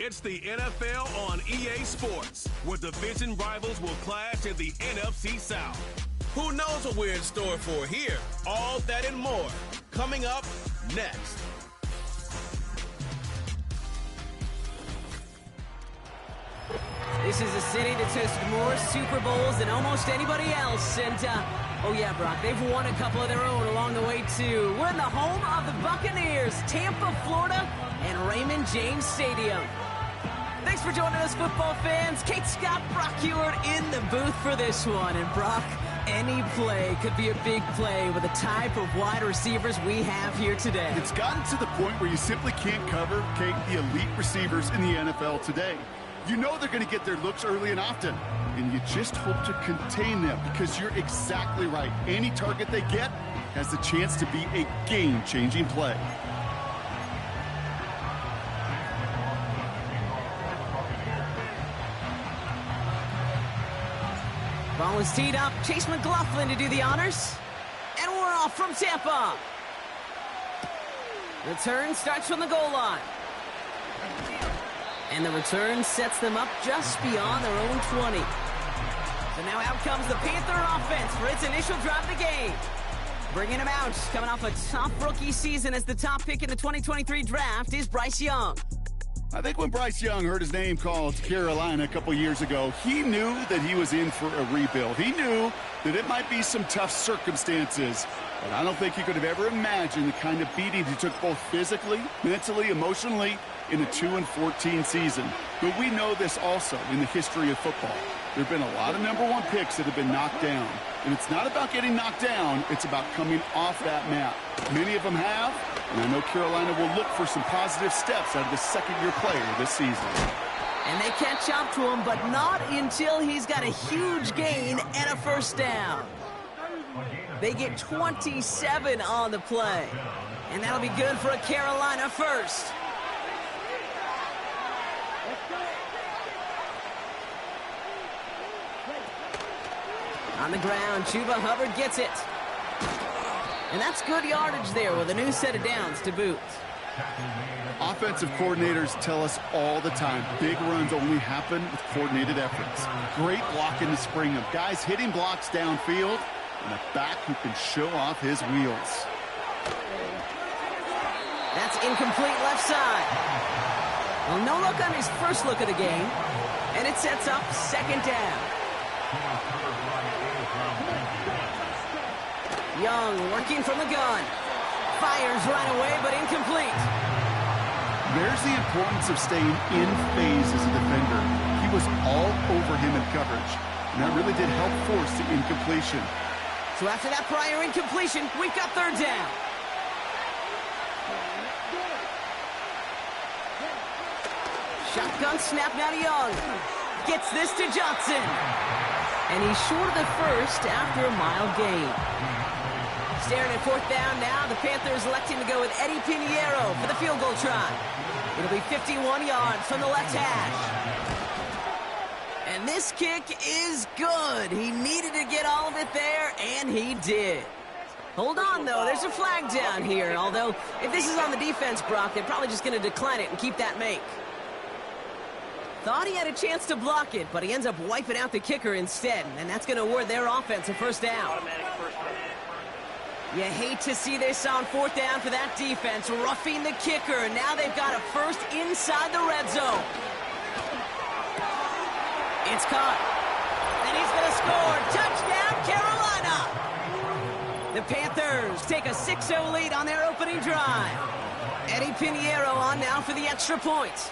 It's the NFL on EA Sports, where division rivals will clash in the NFC South. Who knows what we're in store for here? All that and more, coming up next. This is a city that's hosted more Super Bowls than almost anybody else. And, oh yeah, Brock, they've won a couple of their own along the way, too. We're in the home of the Buccaneers, Tampa, Florida, and Raymond James Stadium. Thanks for joining us, football fans. Kate Scott, Brock Ewart in the booth for this one. And, Brock, any play could be a big play with the type of wide receivers we have here today. It's gotten to the point where you simply can't cover, Kate, the elite receivers in the NFL today. You know they're going to get their looks early and often, and you just hope to contain them because you're exactly right. Any target they get has the chance to be a game-changing play. Ball is teed up. Chase McLaughlin to do the honors. And we're off from Tampa. Return starts from the goal line. And the return sets them up just beyond their own 20. So now out comes the Panther offense for its initial drive of the game. Bringing him out, coming off a tough rookie season as the top pick in the 2023 draft is Bryce Young. I think when Bryce Young heard his name called to Carolina a couple years ago, he knew that he was in for a rebuild. He knew that it might be some tough circumstances, but I don't think he could have ever imagined the kind of beating he took both physically, mentally, emotionally in a 2-14 season. But we know this also in the history of football. There have been a lot of #1 picks that have been knocked down. And it's not about getting knocked down, it's about coming off that map. Many of them have, and I know Carolina will look for some positive steps out of the second-year player this season. And they catch up to him, but not until he's got a huge gain and a first down. They get 27 on the play. And that'll be good for a Carolina first. On the ground, Chuba Hubbard gets it. And that's good yardage there with a new set of downs to boot. Offensive coordinators tell us all the time, big runs only happen with coordinated efforts. Great blocking to spring them. Guys hitting blocks downfield, and a back who can show off his wheels. That's incomplete left side. Well, no look on his first look of the game. And it sets up second down. Young working from the gun. Fires right away, but incomplete. There's the importance of staying in phase as a defender. He was all over him in coverage, and that really did help force the incompletion. So after that prior incompletion, we've got third down. Shotgun snap now to Young. Gets this to Johnson. And he's short of the first after a mile gain. Staring at fourth down now, the Panthers electing to go with Eddie Pinheiro for the field goal try. It'll be 51 yards from the left hash. And this kick is good. He needed to get all of it there, and he did. Hold on, though. There's a flag down here. Although, if this is on the defense, Brock, they're probably just going to decline it and keep that make. Thought he had a chance to block it, but he ends up wiping out the kicker instead. And that's going to award their offense a first down. You hate to see this on fourth down for that defense, roughing the kicker. Now they've got a first inside the red zone. It's caught. And he's going to score. Touchdown, Carolina! The Panthers take a 6-0 lead on their opening drive. Eddie Pinheiro on now for the extra point.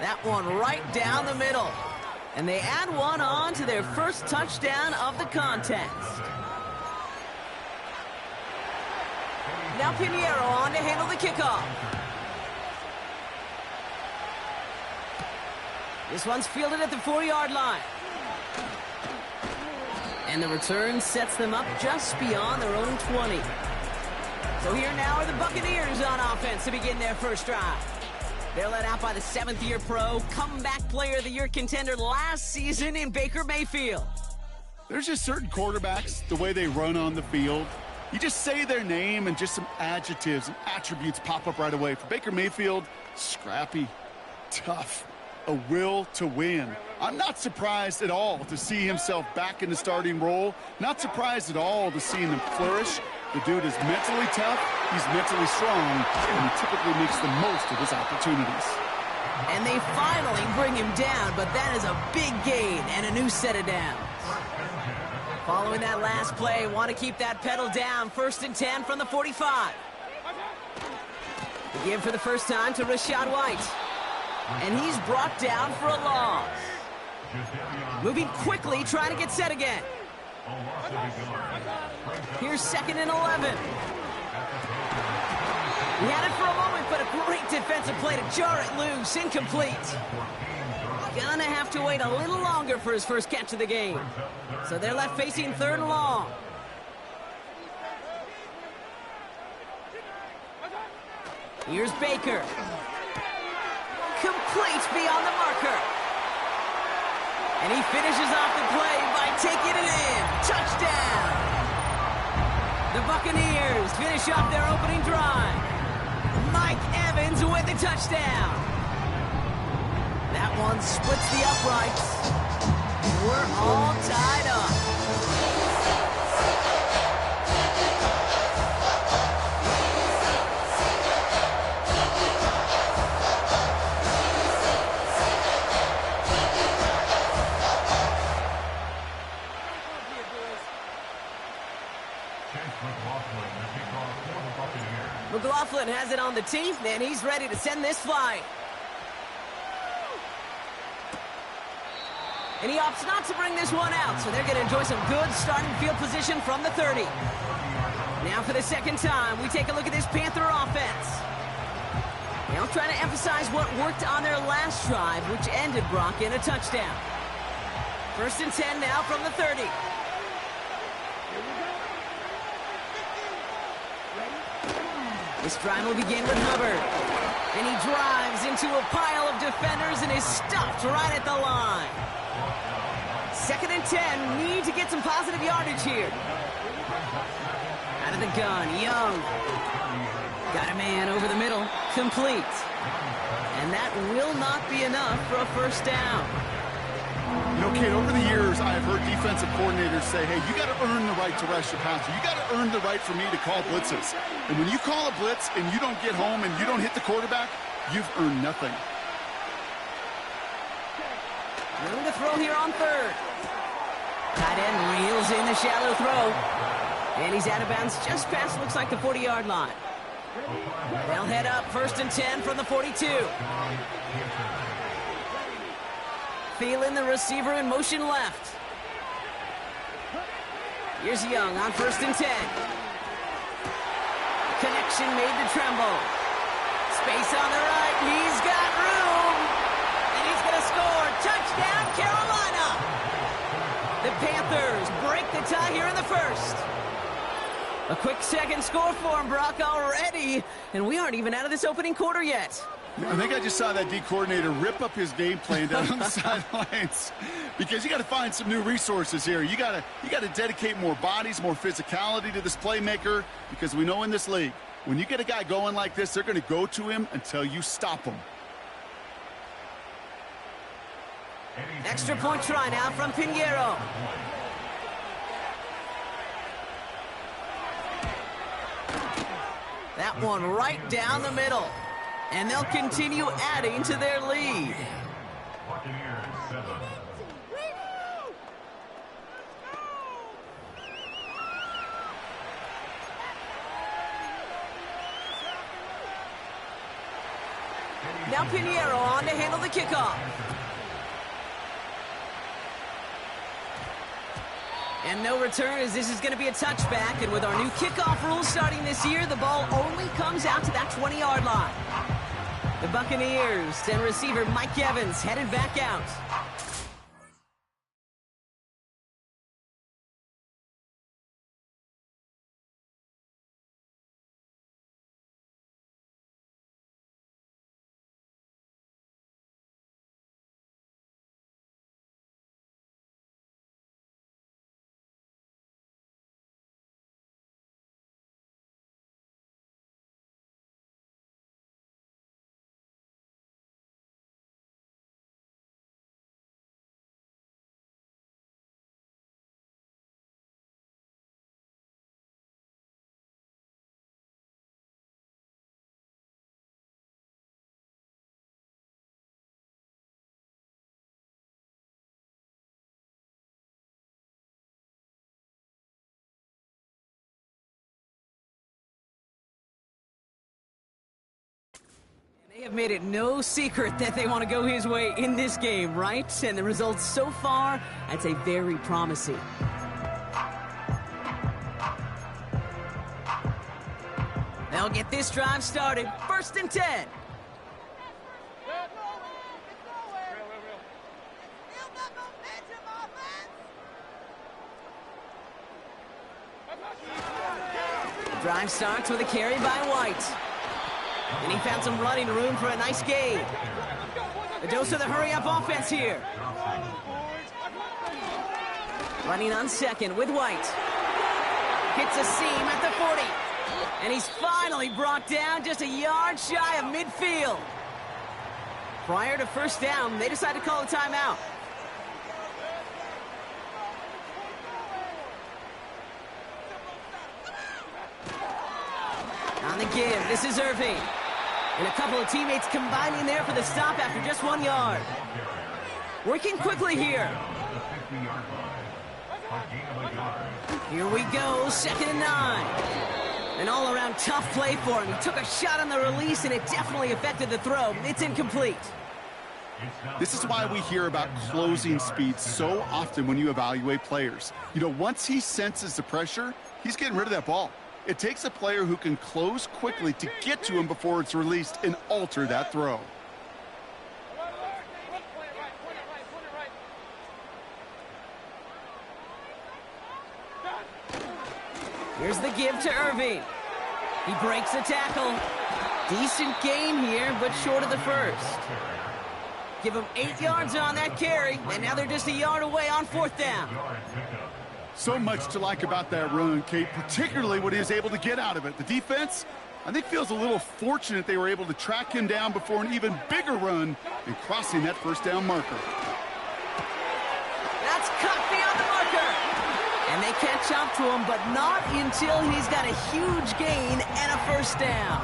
That one right down the middle. And they add one on to their first touchdown of the contest. Now Pinheiro on to handle the kickoff. This one's fielded at the 4-yard line. And the return sets them up just beyond their own 20. So here now are the Buccaneers on offense to begin their first drive. They're led out by the 7th-year pro, comeback player of the year contender last season in Baker Mayfield. There's just certain quarterbacks, the way they run on the field, You just say their name and just some adjectives and attributes pop up right away. For Baker Mayfield, scrappy, tough, a will to win. I'm not surprised at all to see himself back in the starting role. Not surprised at all to see him flourish. The dude is mentally tough, he's mentally strong, and he typically makes the most of his opportunities. And they finally bring him down, but that is a big gain and a new set of downs. Following that last play, want to keep that pedal down. 1st and 10 from the 45. The give for the first time to Rachaad White. And he's brought down for a loss. Moving quickly, trying to get set again. Here's 2nd and 11. He had it for a moment, but a great defensive play to jar it loose. Incomplete. Gonna have to wait a little longer for his first catch of the game. So they're left facing 3rd and long. Here's Baker. Complete beyond the marker. And he finishes off the play by taking it in. Touchdown! The Buccaneers finish off their opening drive. Mike Evans with the touchdown. That one splits the uprights. We're all tied up. McLaughlin has it on the tee, and he's ready to send this flight. And he opts not to bring this one out, so they're going to enjoy some good starting field position from the 30. Now for the second time, we take a look at this Panther offense. They'll try to emphasize what worked on their last drive, which ended, Brock, in a touchdown. 1st and 10 now from the 30. This drive will begin with Hubbard. And he drives into a pile of defenders and is stopped right at the line. 2nd and 10, need to get some positive yardage here. Out of the gun, Young. Got a man over the middle, complete. And that will not be enough for a first down. You know, Kate, over the years, I've heard defensive coordinators say, hey, you got to earn the right to rush the passer. You got to earn the right for me to call blitzes. And when you call a blitz and you don't get home and you don't hit the quarterback, you've earned nothing. Room to throw here on 3rd. Tight end reels in the shallow throw. And he's out of bounds just past, looks like, the 40-yard line. They'll head up 1st and 10 from the 42. Feeling the receiver in motion left. Here's Young on 1st and 10. Connection made to Tremble. Space on the right. He's got room. And he's going to score. Touchdown, Carolina. The Panthers break the tie here in the 1st. A quick second score for him, Brock, already. And we aren't even out of this opening quarter yet. I think I just saw that D coordinator rip up his game plan down on the sidelines, because you got to find some new resources here. You got to dedicate more bodies, more physicality to this playmaker, because we know in this league, when you get a guy going like this, they're going to go to him until you stop him. Extra point try now from Pinheiro. That one right down the middle. And they'll continue adding to their lead. Now Pinheiro on to handle the kickoff. And no return, as this is going to be a touchback. And with our new kickoff rules starting this year, the ball only comes out to that 20-yard line. The Buccaneers and receiver Mike Evans headed back out. They have made it no secret that they want to go his way in this game, right? And the results so far, I'd say very promising. They'll get this drive started. 1st and 10. The drive starts with a carry by White. And he found some running room for a nice gain. A dose of the hurry-up offense here. Running on 2nd with White. Hits a seam at the 40. And he's finally brought down just a yard shy of midfield. Prior to 1st down, they decided to call a timeout. On the give, this is Irving. And a couple of teammates combining there for the stop after just 1 yard. Working quickly here. Here we go, 2nd and 9. An all-around tough play for him. He took a shot on the release, and it definitely affected the throw. It's incomplete. This is why we hear about closing speed so often when you evaluate players. You know, once he senses the pressure, he's getting rid of that ball. It takes a player who can close quickly to get to him before it's released and alter that throw. Here's the give to Irving. He breaks the tackle. Decent gain here, but short of the 1st. Give him 8 yards on that carry, and now they're just a yard away on 4th down. So much to like about that run, Kate, particularly what he was able to get out of it. The defense, I think, feels a little fortunate they were able to track him down before an even bigger run and crossing that 1st down marker. That's cut beyond the marker. And they catch up to him, but not until he's got a huge gain and a 1st down.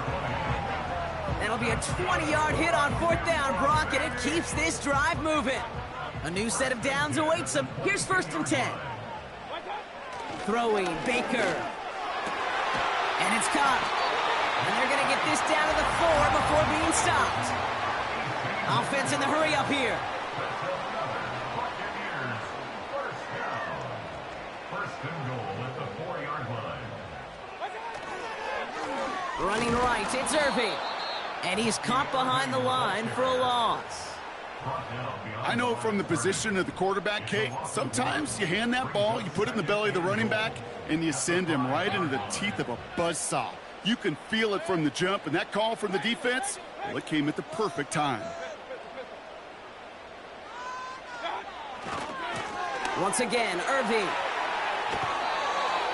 That'll be a 20-yard hit on 4th down, Brock, and it keeps this drive moving. A new set of downs awaits him. Here's 1st and 10. Throwing, Baker. And it's caught. And they're going to get this down to the 4 before being stopped. Offense in the hurry up here. Running right, it's Irving. And he's caught behind the line for a loss. I know from the position of the quarterback, Kate, sometimes you hand that ball, you put it in the belly of the running back, and you send him right into the teeth of a buzzsaw. You can feel it from the jump, and that call from the defense, well, it came at the perfect time. Once again, Irving.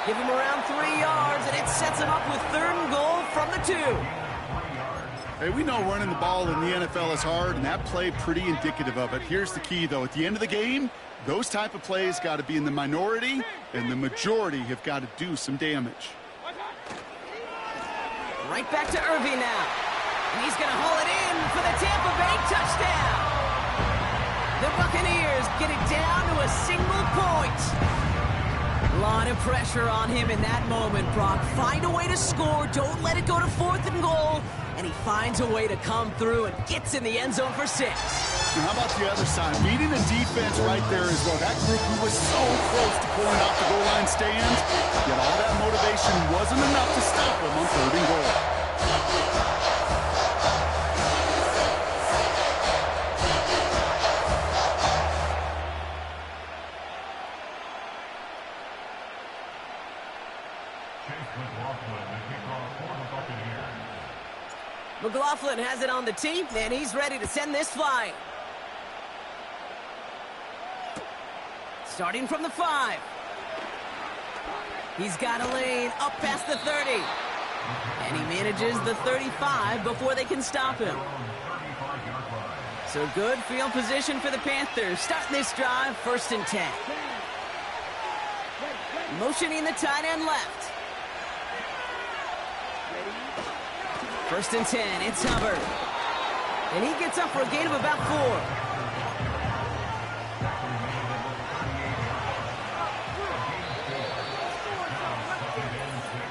Give him around 3 yards, and it sets him up with 3rd and goal from the 2. Hey, we know running the ball in the NFL is hard, and that play pretty indicative of it. Here's the key, though. At the end of the game, those type of plays got to be in the minority, and the majority have got to do some damage. Right back to Irving now. And he's going to haul it in for the Tampa Bay touchdown. The Buccaneers get it down to a single point. A lot of pressure on him in that moment, Brock. Find a way to score. Don't let it go to 4th and goal. And he finds a way to come through and gets in the end zone for 6. And how about the other side? Meeting the defense right there as well. That group who was so close to pulling out the goal line stand, yet all that motivation wasn't enough to stop him on 3rd and goal. McLaughlin has it on the tee, and he's ready to send this flying. Starting from the 5. He's got a lane up past the 30. And he manages the 35 before they can stop him. So good field position for the Panthers. Starting this drive, 1st and 10. Motioning the tight end left. 1st and 10, it's Hubbard. And he gets up for a gain of about 4.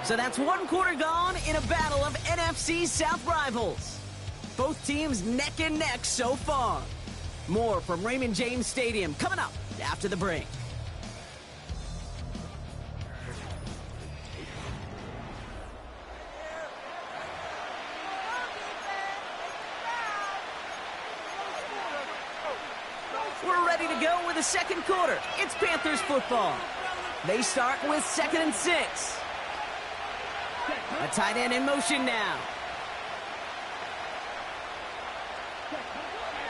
So that's 1 quarter gone in a battle of NFC South rivals. Both teams neck and neck so far. More from Raymond James Stadium coming up after the break. We're ready to go with the second quarter. It's Panthers football. They start with 2nd and 6. A tight end in motion now.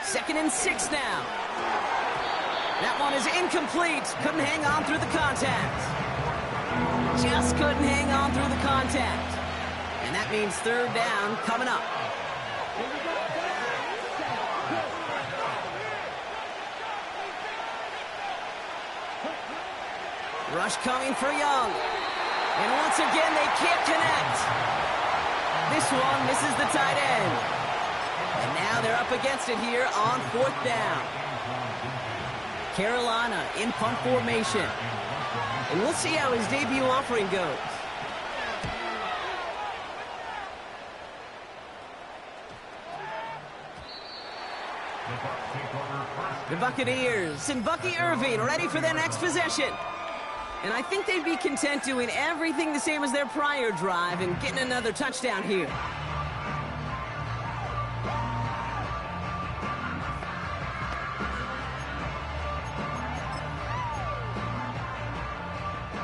2nd and 6 now. That one is incomplete. Couldn't hang on through the contact. Just couldn't hang on through the contact. And that means 3rd down coming up. Rush coming for Young. And once again, they can't connect. This one misses the tight end. And now they're up against it here on 4th down. Carolina in punt formation. And we'll see how his debut offering goes. The Buccaneers and Bucky Irving ready for their next possession. And I think they'd be content doing everything the same as their prior drive and getting another touchdown here.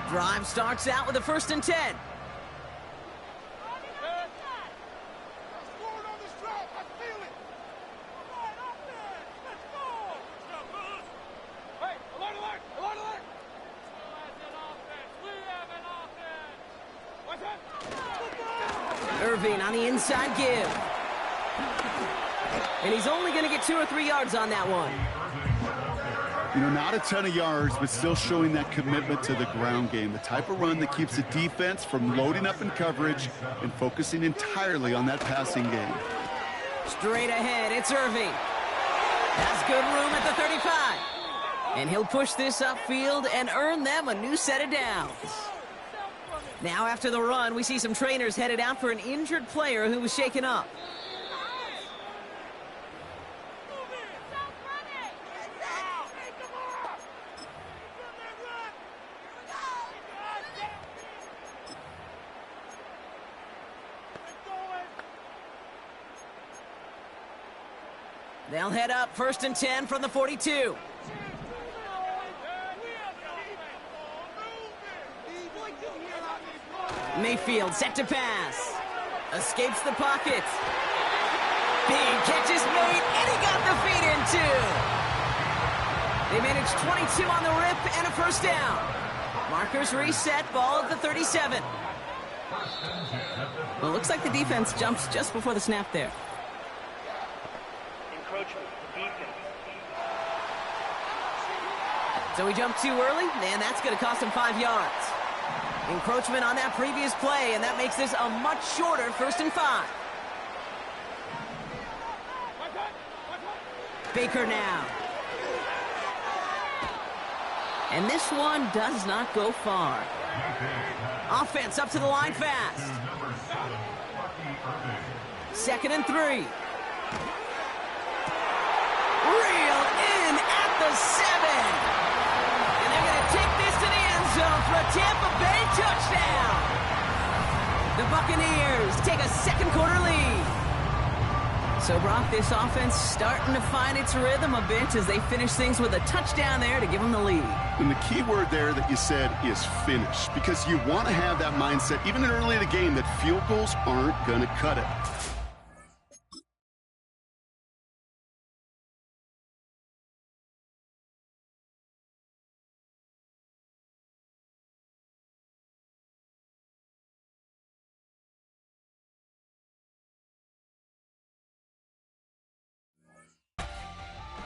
Drive starts out with a 1st and 10. Irving on the inside give. And he's only going to get 2 or 3 yards on that one. You know, not a ton of yards, but still showing that commitment to the ground game. The type of run that keeps the defense from loading up in coverage and focusing entirely on that passing game. Straight ahead, it's Irving. Has good room at the 35. And he'll push this upfield and earn them a new set of downs. Now after the run, we see some trainers headed out for an injured player who was shaken up. They'll head up 1st and 10 from the 42. Mayfield set to pass. Escapes the pocket. Big catch is made, and he got the feet in too. They managed 22 on the rip and a 1st down. Markers reset, ball at the 37. Well, it looks like the defense jumps just before the snap there. Encroachment, defense. So he jumped too early, and that's going to cost him 5 yards. Encroachment on that previous play, and that makes this a much shorter 1st and 5. Baker now. And this one does not go far. Offense up to the line fast. 2nd and 3. Reel in at the 7. And they're going to take this to the end zone for a Tampa Bay touchdown. The Buccaneers take a 2nd quarter lead. So, Brock, this offense starting to find its rhythm a bit as they finish things with a touchdown there to give them the lead. And the key word there that you said is finish, because you want to have that mindset, even early in the game, that field goals aren't going to cut it.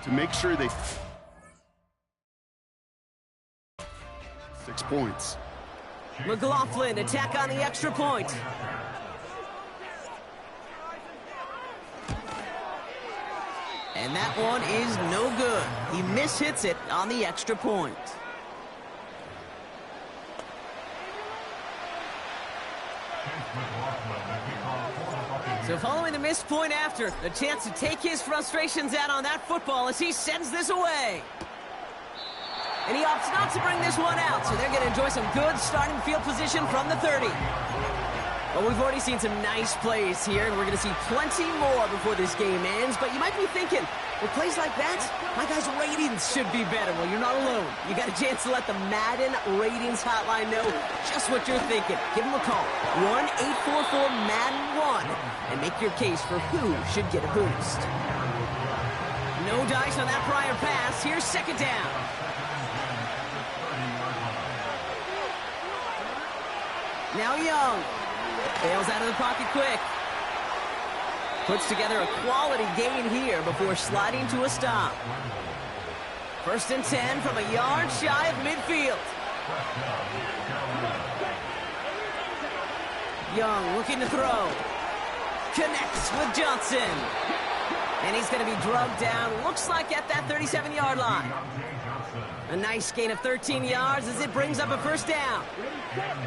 To make sure they 6 points. McLaughlin attack on the extra point. And that one is no good. He mishits it on the extra point. So following the missed point after, the chance to take his frustrations out on that football as he sends this away. And he opts not to bring this one out, so they're going to enjoy some good starting field position from the 30. Well, we've already seen some nice plays here, and we're going to see plenty more before this game ends. But you might be thinking, with plays like that, my guys' ratings should be better. Well, you're not alone. You got a chance to let the Madden ratings hotline know just what you're thinking. Give them a call, 1-844-MADDEN-1, and make your case for who should get a boost. No dice on that prior pass. Here's second down. Now Young. Bails out of the pocket quick. Puts together a quality gain here before sliding to a stop. 1st and 10 from a yard shy of midfield. Young looking to throw. Connects with Johnson. And he's going to be drugged down, looks like at that 37-yard line. A nice gain of 13 yards as it brings up a 1st down.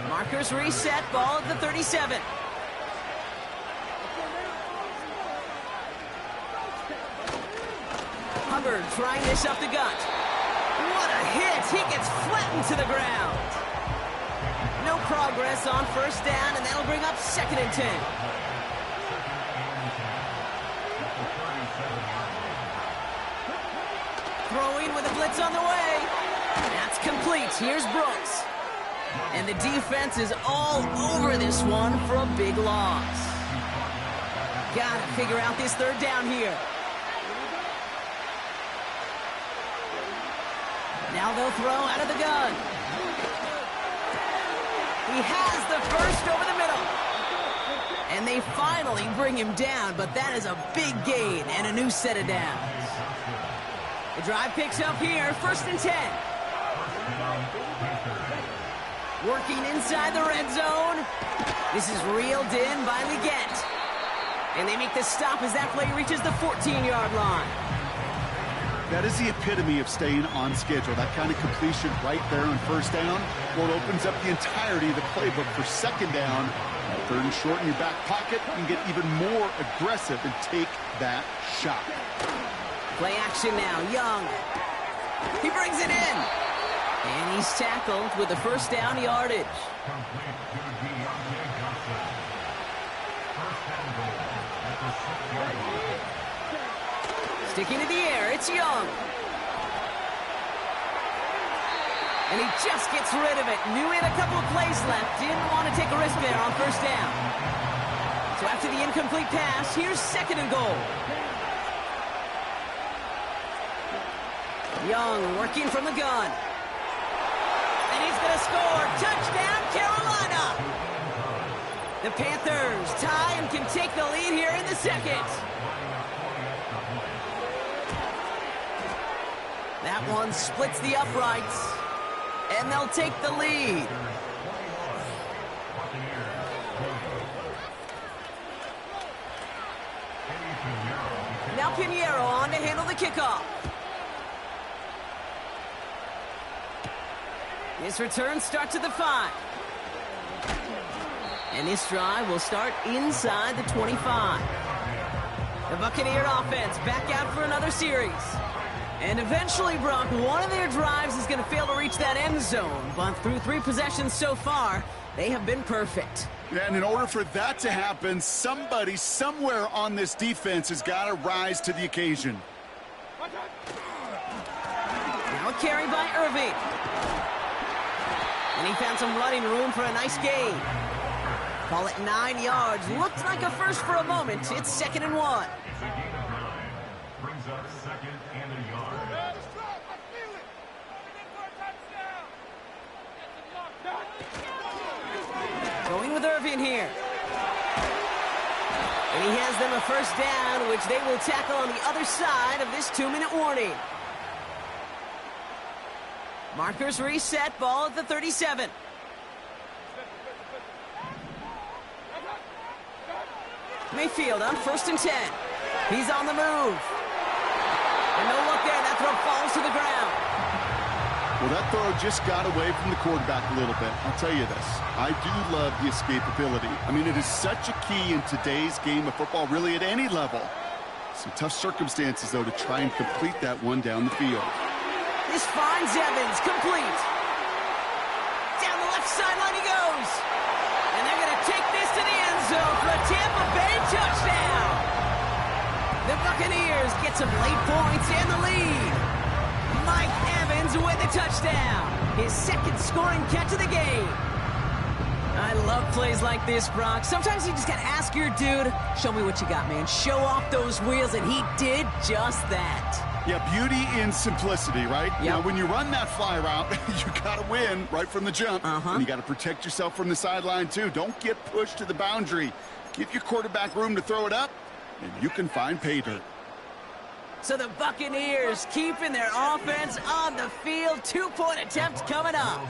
Markers reset, ball at the 37. Hubbard trying this up the gut. What a hit! He gets flattened to the ground. No progress on 1st down, and that'll bring up 2nd and 10. Throwing with a blitz on the way. That's complete. Here's Brooks. And the defense is all over this one for a big loss. Gotta figure out this 3rd down here. Now they'll throw out of the gun. He has the 1st over the middle. And they finally bring him down, but that is a big gain and a new set of downs. The drive picks up here, 1st and 10. Working inside the red zone. This is reeled in by Leggett. And they make the stop as that play reaches the 14-yard line. That is the epitome of staying on schedule. That kind of completion right there on 1st down. Well, it opens up the entirety of the playbook for 2nd down. 3rd and short in your back pocket. You can get even more aggressive and take that shot. Play action now, Young. He brings it in. And he's tackled with the 1st down yardage. Sticking to the air, it's Young. And he just gets rid of it. Knew he had a couple of plays left. Didn't want to take a risk there on 1st down. So after the incomplete pass, here's 2nd and goal. Young working from the gun. And he's going to score. Touchdown, Carolina! The Panthers tie and can take the lead here in the 2nd. That one splits the uprights. And they'll take the lead. Now Pinheiro on to handle the kickoff. This return starts at the 5. And this drive will start inside the 25. The Buccaneer offense back out for another series. And eventually, Brock, one of their drives is going to fail to reach that end zone. But through 3 possessions so far, they have been perfect. Yeah, and in order for that to happen, somebody somewhere on this defense has got to rise to the occasion. Now a carry by Irving. And he found some running room for a nice gain. Call it 9 yards. Looked like a first for a moment. It's 2nd and 1. Brings up 2nd and a yard. Going with Irving here. And he has them a 1st down, which they will tackle on the other side of this 2-minute warning. Markers reset, ball at the 37. Mayfield on 1st and 10. He's on the move. And no look there, that throw falls to the ground. Well, that throw just got away from the quarterback a little bit. I'll tell you this. I do love the escapability. I mean, it is such a key in today's game of football, really at any level. Some tough circumstances, though, to try and complete that one down the field. This finds Evans, complete. Down the left sideline he goes. And they're going to take this to the end zone for a Tampa Bay touchdown. The Buccaneers get some late points and the lead. Mike Evans with the touchdown. His second scoring catch of the game. I love plays like this, Brock. Sometimes you just got to ask your dude, show me what you got, man. Show off those wheels, and he did just that. Yeah, beauty in simplicity, right? Yep. Now, when you run that fly route, you got to win right from the jump. And you got to protect yourself from the sideline, too. Don't get pushed to the boundary. Give your quarterback room to throw it up, and you can find pay dirt. So the Buccaneers keeping their offense on the field. Two-point attempt coming up.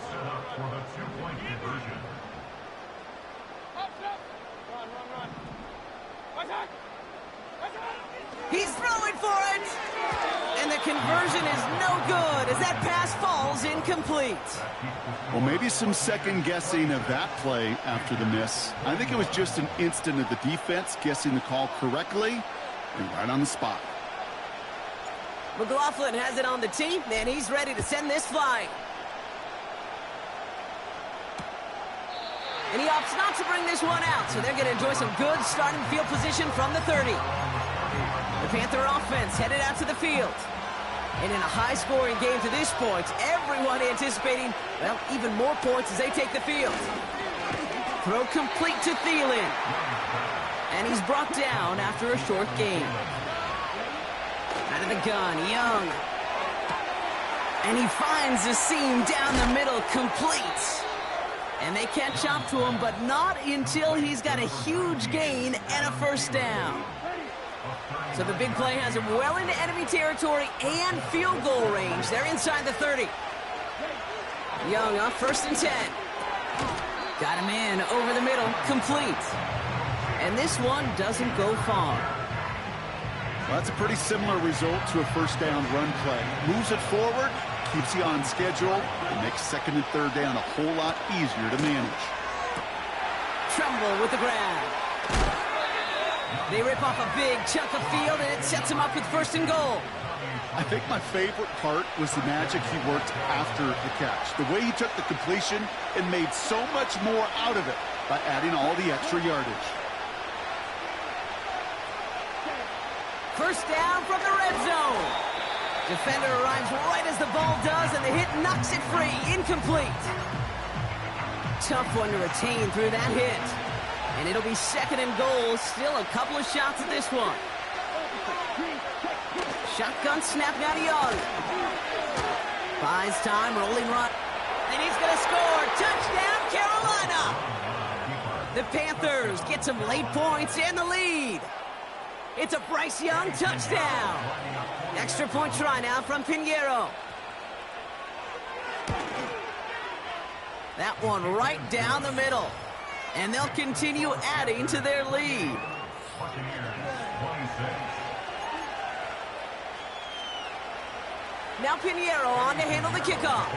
He's throwing for it. And the conversion is no good as that pass falls incomplete. Well, maybe some second guessing of that play after the miss. I think it was just an instant of the defense guessing the call correctly and right on the spot. McLaughlin has it on the tee, and he's ready to send this flying. And he opts not to bring this one out, so they're going to enjoy some good starting field position from the 30. The Panther offense headed out to the field. And in a high-scoring game to this point, everyone anticipating, well, even more points as they take the field. Throw complete to Thielen. And he's brought down after a short game. Out of the gun, Young. And he finds the seam down the middle, complete. And they catch up to him, but not until he's got a huge gain and a first down. So the big play has him well into enemy territory and field goal range. They're inside the 30. Young up 1st and 10. Got him in over the middle, complete. And this one doesn't go far. Well, that's a pretty similar result to a first down run play. Moves it forward, keeps you on schedule, and makes 2nd and 3rd down a whole lot easier to manage. Trumbull with the grab. They rip off a big chunk of field, and it sets him up with 1st and goal. I think my favorite part was the magic he worked after the catch. The way he took the completion and made so much more out of it by adding all the extra yardage. First down from the red zone. Defender arrives right as the ball does, and the hit knocks it free. Incomplete. Tough one to retain through that hit. And it'll be 2nd and goal. Still a couple of shots at this one. Shotgun snap now to Young. Buys time, rolling run. And he's going to score. Touchdown, Carolina. The Panthers get some late points and the lead. It's a Bryce Young touchdown. Extra point try now from Pinheiro. That one right down the middle. And they'll continue adding to their lead. Now Pinheiro on to handle the kickoff.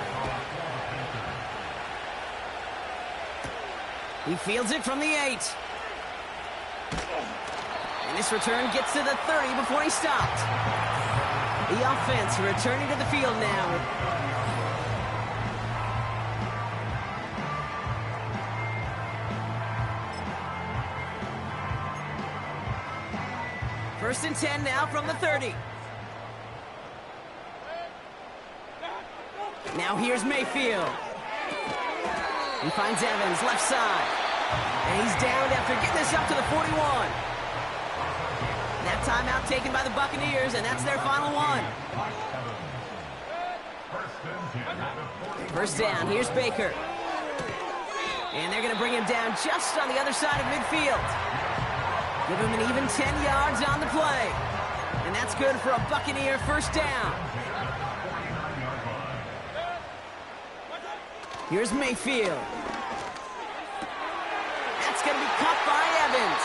He fields it from the 8. And this return gets to the 30 before he stopped. The offense returning to the field now. First and 10 now from the 30. Now here's Mayfield. He finds Evans left side. And he's downed after getting this up to the 41. That timeout taken by the Buccaneers, and that's their final one. First down, here's Baker. And they're going to bring him down just on the other side of midfield. Give him an even 10 yards on the play. And that's good for a Buccaneer first down. Here's Mayfield. That's going to be caught by Evans.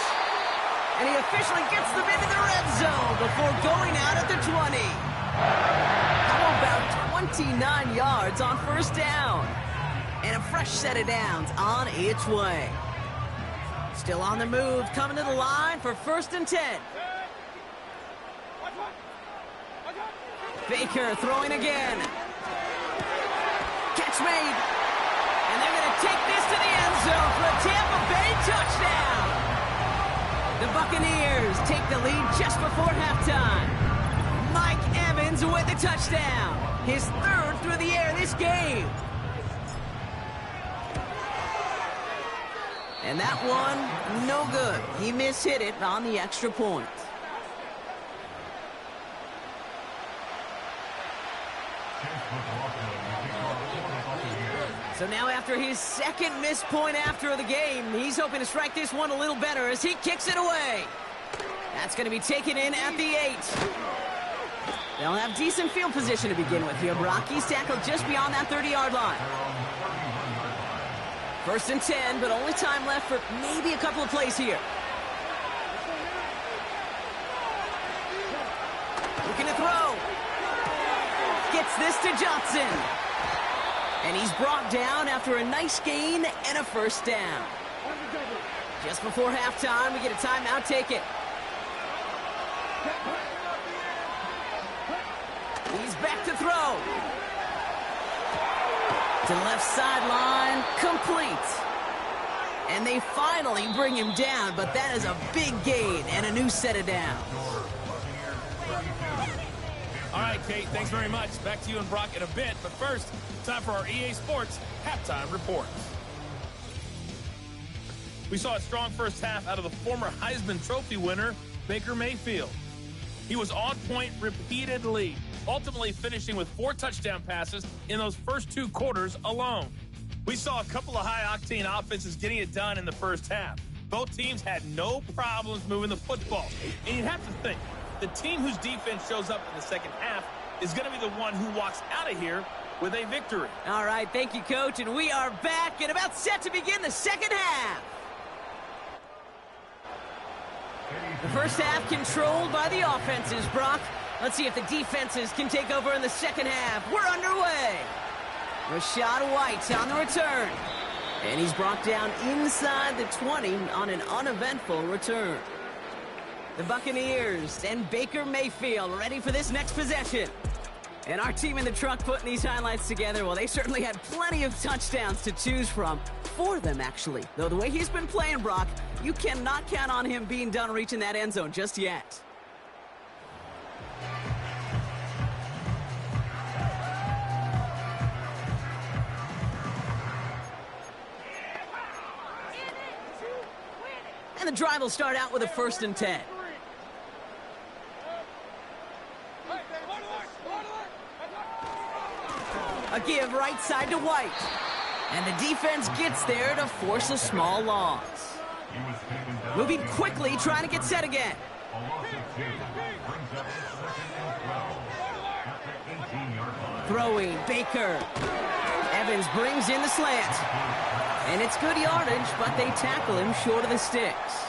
And he officially gets them into the red zone before going out at the 20. How about 29 yards on first down. And a fresh set of downs on its way. Still on the move, coming to the line for 1st and 10. Baker throwing again. Catch made. And they're going to take this to the end zone for a Tampa Bay touchdown. The Buccaneers take the lead just before halftime. Mike Evans with the touchdown. His 3rd through the air this game. And that one, no good. He mishit it on the extra point. So now after his 2nd missed point after the game, he's hoping to strike this one a little better as he kicks it away. That's going to be taken in at the 8. They'll have decent field position to begin with here. Brock, he's tackled just beyond that 30-yard line. 1st and 10, but only time left for maybe a couple of plays here. Looking to throw. Gets this to Johnson. And he's brought down after a nice gain and a 1st down. Just before halftime, we get a timeout. Take it. He's back to throw. To the left sideline, complete. And they finally bring him down, but that is a big gain and a new set of downs. All right, Kate, thanks very much. Back to you and Brock in a bit. But first, time for our EA Sports halftime reports. We saw a strong first half out of the former Heisman Trophy winner, Baker Mayfield. He was on point repeatedly, ultimately finishing with 4 touchdown passes in those first 2 quarters alone. We saw a couple of high-octane offenses getting it done in the first half. Both teams had no problems moving the football. And you'd have to think, the team whose defense shows up in the second half is going to be the one who walks out of here with a victory. All right, thank you, Coach. And we are back and about set to begin the second half. The first half controlled by the offenses, Brock. Let's see if the defenses can take over in the second half. We're underway. Rachaad White on the return. And he's brought down inside the 20 on an uneventful return. The Buccaneers and Baker Mayfield ready for this next possession. And our team in the truck putting these highlights together, well, they certainly had plenty of touchdowns to choose from. 4 of them, actually. Though the way he's been playing, Brock, you cannot count on him being done reaching that end zone just yet. And the drive will start out with a 1st and 10. A give right side to White. And the defense gets there to force a small loss. Moving quickly, trying to get set again. Throwing, Baker. Evans brings in the slant. And it's good yardage, but they tackle him short of the sticks.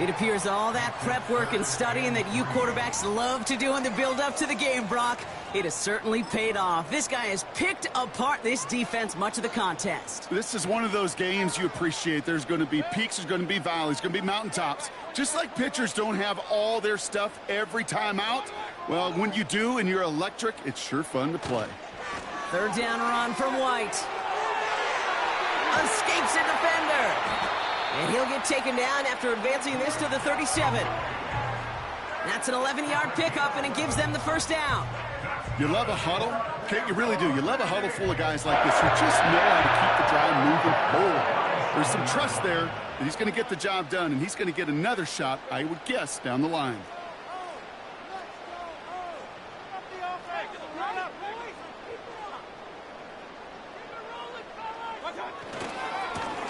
It appears all that prep work and studying that you quarterbacks love to do in the build-up to the game, Brock, it has certainly paid off. This guy has picked apart this defense much of the contest. This is one of those games you appreciate. There's going to be peaks, there's going to be valleys, there's going to be mountaintops. Just like pitchers don't have all their stuff every time out, well, when you do and you're electric, it's sure fun to play. 3rd down run from White. Escapes a defender. And he'll get taken down after advancing this to the 37. That's an 11-yard pickup, and it gives them the 1st down. You love a huddle? Okay, you really do. You love a huddle full of guys like this who just know how to keep the drive moving forward. There's some trust there that he's going to get the job done, and he's going to get another shot, I would guess, down the line.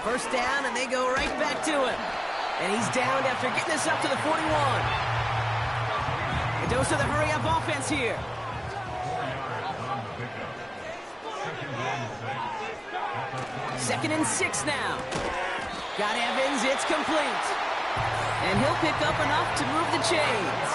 First down, and they go right back to him. And he's downed after getting this up to the 41. A dose of the hurry-up offense here. Second and 6 now. Got Evans, it's complete. And he'll pick up enough to move the chains.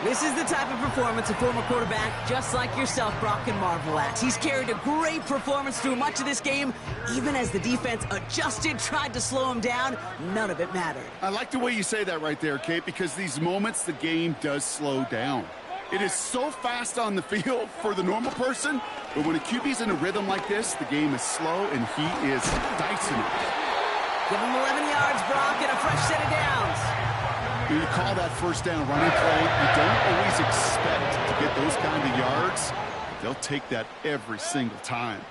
This is the type of performance a former quarterback, just like yourself, Brock, can marvel at. He's carried a great performance through much of this game. Even as the defense adjusted, tried to slow him down, none of it mattered. I like the way you say that right there, Kate, because these moments the game does slow down. It is so fast on the field for the normal person, but when a QB's in a rhythm like this, the game is slow and he is dicing it. Give him 11 yards, Brock, and a fresh set of downs. You call that first down running play. You don't always expect to get those kind of yards. They'll take that every single time.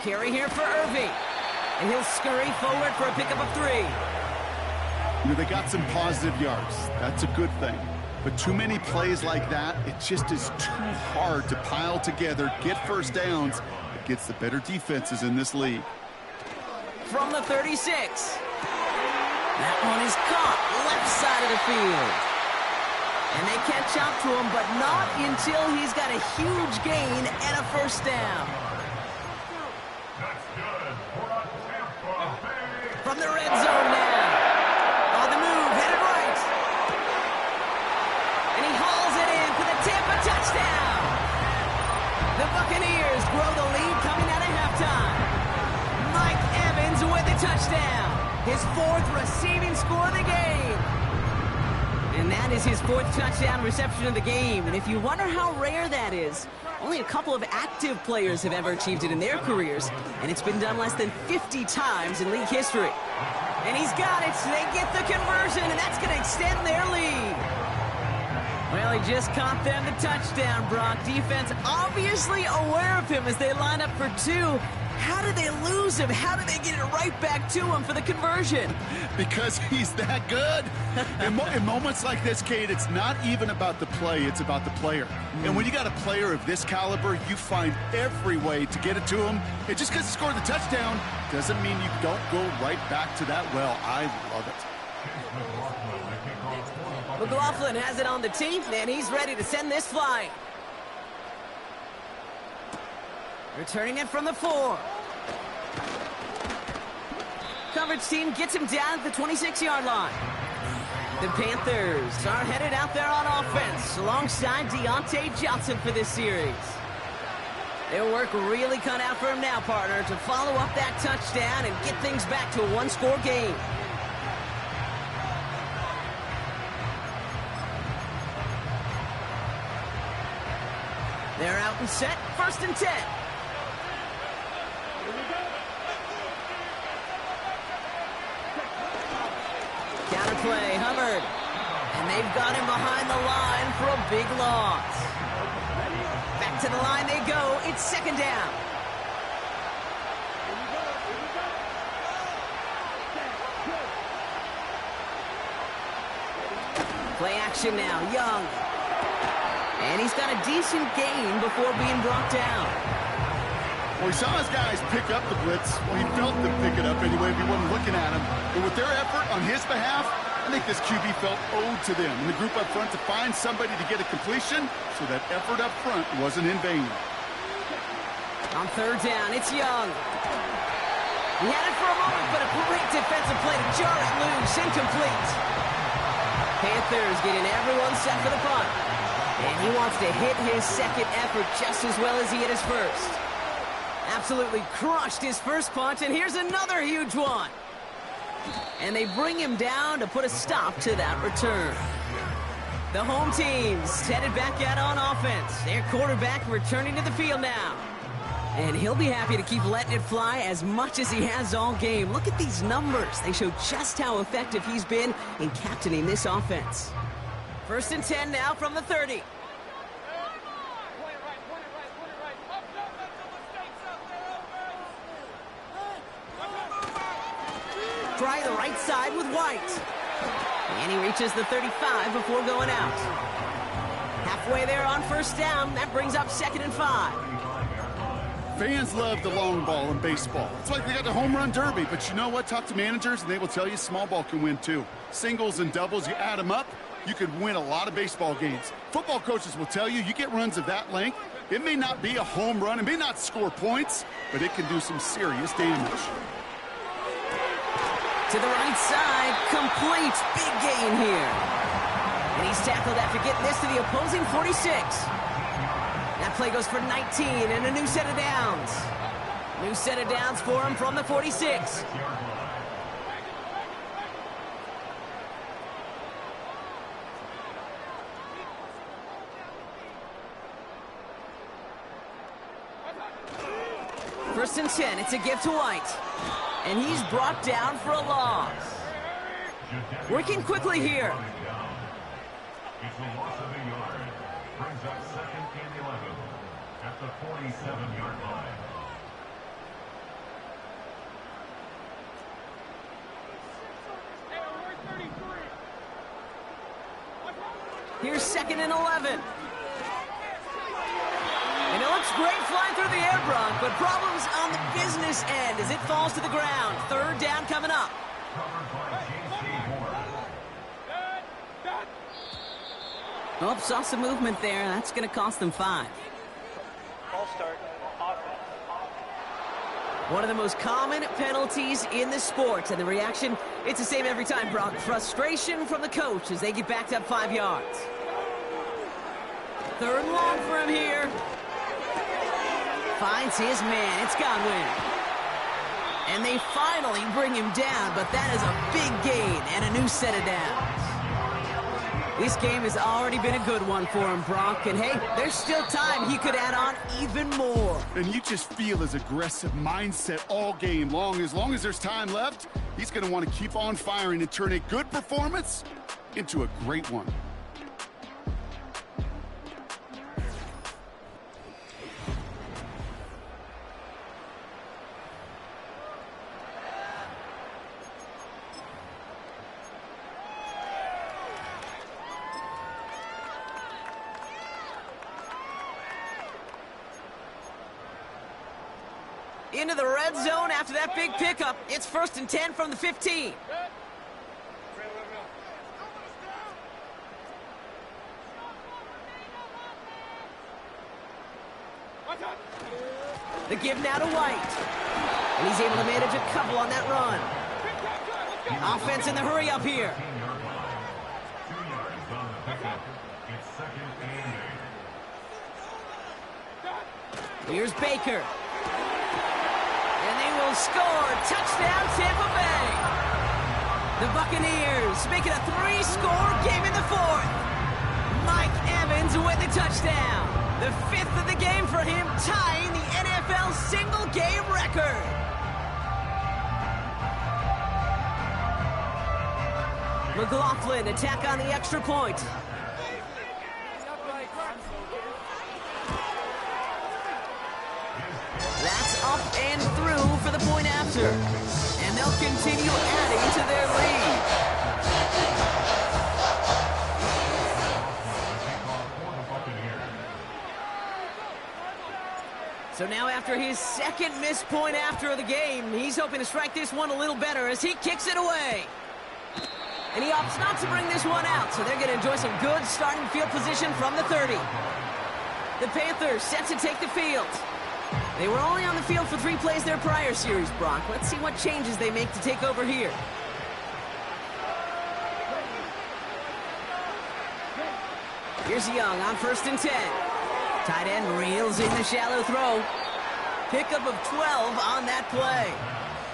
Carry here for Irving. And he'll scurry forward for a pickup of 3. You know, they got some positive yards. That's a good thing. But too many plays like that, it just is too hard to pile together, get first downs against the better defenses in this league. From the 36. That one is caught left side of the field. And they catch up to him, but not until he's got a huge gain and a first down. That's good for a Tampa Bay. From the red zone now. On the move, headed right. And he hauls it in for the Tampa touchdown. The Buccaneers grow the lead coming out of halftime. Mike Evans with the touchdown. His 4th receiving score of the game. And that is his 4th touchdown reception of the game. And if you wonder how rare that is, only a couple of active players have ever achieved it in their careers. And it's been done less than 50 times in league history. And he's got it. So they get the conversion, and that's going to extend their lead. Well, he just caught them the touchdown, Brock. Defense obviously aware of him as they line up for 2. How did they lose him? How did they get it right back to him for the conversion? Because he's that good. In moments like this, Kate, it's not even about the play, it's about the player. And when you got a player of this caliber, you find every way to get it to him. And just because he scored the touchdown doesn't mean you don't go right back to that well. I love it. McLaughlin has it on the tee, and he's ready to send this flying. Returning it from the 4. Coverage team gets him down at the 26-yard line. The Panthers are headed out there on offense alongside Deontay Johnson for this series. Their work really cut out for him now, partner, to follow up that touchdown and get things back to a 1-score game. They're out and set, 1st and 10. Counterplay, Hubbard. And they've got him behind the line for a big loss. Back to the line they go. It's 2nd down. Play action now, Young. And he's got a decent gain before being brought down. Well, he saw his guys pick up the blitz. Well, he felt them pick it up anyway if he wasn't looking at him. But with their effort on his behalf, I think this QB felt owed to them and the group up front to find somebody to get a completion, so that effort up front wasn't in vain. On 3rd down, it's Young. He had it for a moment, but a great defensive play to jar it loose, incomplete. Panthers getting everyone set for the punt. And he wants to hit his 2nd effort just as well as he hit his 1st. Absolutely crushed his 1st punt, and here's another huge one. And they bring him down to put a stop to that return. The home team's headed back out on offense. Their quarterback returning to the field now. And he'll be happy to keep letting it fly as much as he has all game. Look at these numbers. They show just how effective he's been in captaining this offense. 1st and 10 now from the 30. Try the right side with White. And he reaches the 35 before going out. Halfway there on 1st down. That brings up 2nd and 5. Fans love the long ball in baseball. It's like they got the home run derby, but you know what? Talk to managers and they will tell you small ball can win too. Singles and doubles, you add them up, you could win a lot of baseball games. Football coaches will tell you, you get runs of that length, it may not be a home run, it may not score points, but it can do some serious damage. To the right side, complete. Big gain here. And he's tackled after getting this to the opposing 46. That play goes for 19 and a new set of downs. New set of downs for him from the 46. First and 10, it's a give to White. And he's brought down for a loss. Working quickly here. It's a loss of a yard. Brings up second and 11 at the 47-yard line. Here's second and 11. And it looks great flying through the air, Bronk, but problems on the business end as it falls to the ground. Third down coming up. Oh, saw some movement there. That's going to cost them 5. Ball start. Offense. One of the most common penalties in the sport, and the reaction, it's the same every time, Bronk. Frustration from the coach as they get backed up 5 yards. Third and long for him here. Finds his man. It's Godwin. And they finally bring him down, but that is a big gain and a new set of downs. This game has already been a good one for him, Bronk. And, hey, there's still time. He could add on even more. And you just feel his aggressive mindset all game long. As long as there's time left, he's going to want to keep on firing and turn a good performance into a great one. Into the red zone after that big pickup. It's first and 10 from the 15. The give now to White. And he's able to manage a couple on that run. Offense in the hurry up here. Here's Baker. And they will score. Touchdown, Tampa Bay. The Buccaneers make it a 3-score game in the 4th. Mike Evans with the touchdown. The 5th of the game for him, tying the NFL single-game record. McLaughlin attack on the extra point. That's up and through for the point after. And they'll continue adding to their lead. So now after his second missed point after of the game, he's hoping to strike this one a little better as he kicks it away. And he opts not to bring this one out, so they're going to enjoy some good starting field position from the 30. The Panthers set to take the field. They were only on the field for 3 plays their prior series, Brock. Let's see what changes they make to take over here. Here's Young on first and 10. Tight end reels in the shallow throw. Pickup of 12 on that play.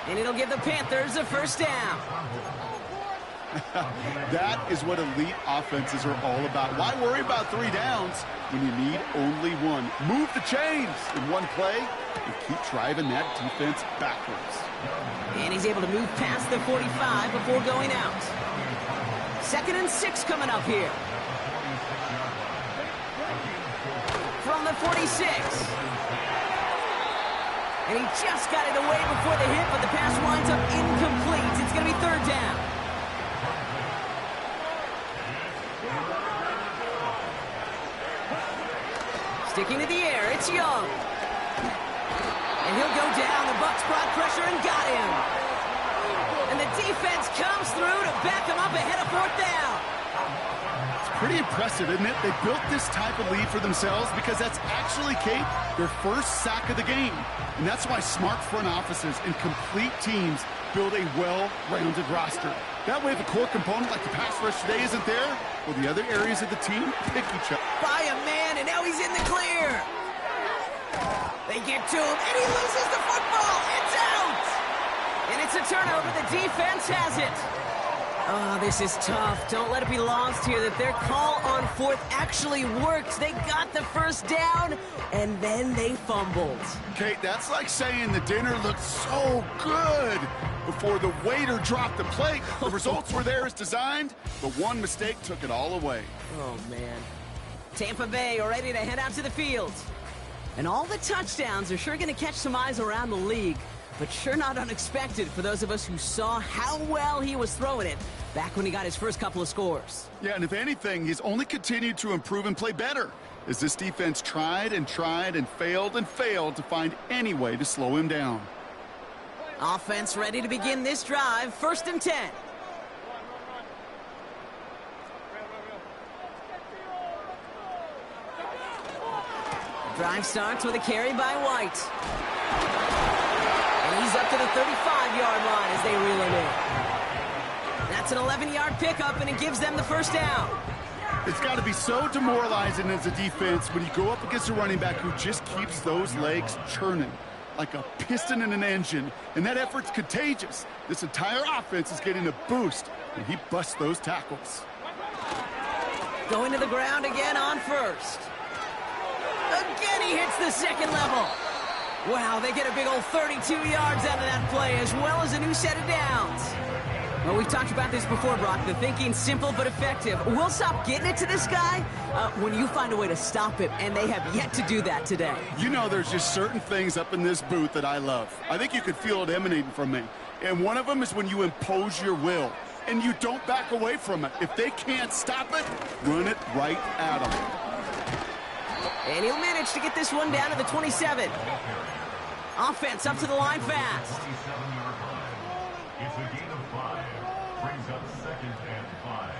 And it'll give the Panthers a first down. That is what elite offenses are all about. Why worry about 3 downs when you need only 1? Move the chains in one play and keep driving that defense backwards. And he's able to move past the 45 before going out. 2nd and 6 coming up here. From the 46. And he just got it away before the hit, but the pass winds up incomplete. It's going to be 3rd down. Sticking to the air, it's Young. And he'll go down. The Bucs brought pressure and got him. And the defense comes through to back him up ahead of 4th down. Pretty impressive, isn't it? They built this type of lead for themselves because that's actually, Kate, their first sack of the game. And that's why smart front offices and complete teams build a well-rounded roster. That way, if a core component like the pass rush today isn't there, well, the other areas of the team pick each other. By a man, and now he's in the clear. They get to him, and he loses the football. It's out! And it's a turnover. The defense has it. Oh, this is tough. Don't let it be lost here that their call on fourth actually worked. They got the first down, and then they fumbled. Kate, that's like saying the dinner looked so good before the waiter dropped the plate. The results were there as designed, but one mistake took it all away. Oh, man. Tampa Bay are ready to head out to the field. And all the touchdowns are sure going to catch some eyes around the league, but sure not unexpected for those of us who saw how well he was throwing it back when he got his first couple of scores. Yeah, and if anything, he's only continued to improve and play better as this defense tried and failed to find any way to slow him down. Offense ready to begin this drive. 1st and 10. Drive starts with a carry by White. And he's up to the 35-yard line as they reel him in. That's an 11-yard pickup, and it gives them the first down. It's got to be so demoralizing as a defense when you go up against a running back who just keeps those legs churning like a piston in an engine, and that effort's contagious. This entire offense is getting a boost, and he busts those tackles. Going to the ground again on first. Again, he hits the second level. Wow, they get a big old 32 yards out of that play, as well as a new set of downs. Well, we've talked about this before, Brock. The thinking's simple but effective. We'll stop getting it to this guy when you find a way to stop him, and they have yet to do that today. You know, there's just certain things up in this booth that I love. I think you could feel it emanating from me. And one of them is when you impose your will, and you don't back away from it. If they can't stop it, run it right at them. And he'll manage to get this one down to the 27. Offense up to the line fast. 27-yard line. It's a gain of 5. Brings up 2nd and 5.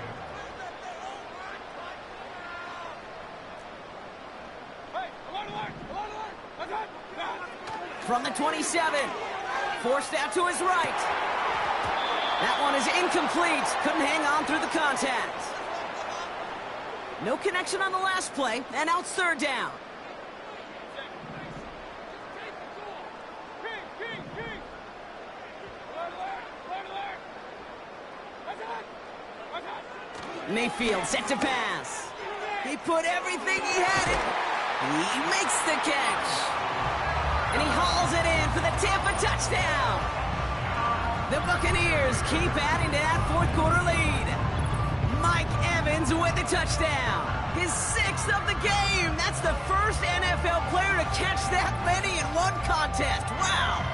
From the 27. Forced out to his right. That one is incomplete. Couldn't hang on through the contact. No connection on the last play, and now it's 3rd down. Mayfield set to pass. He put everything he had in. He makes the catch. And he hauls it in for the Tampa touchdown. The Buccaneers keep adding to that 4th quarter lead. Mike Evans with the touchdown. His 6th of the game. That's the first NFL player to catch that many in one contest. Wow.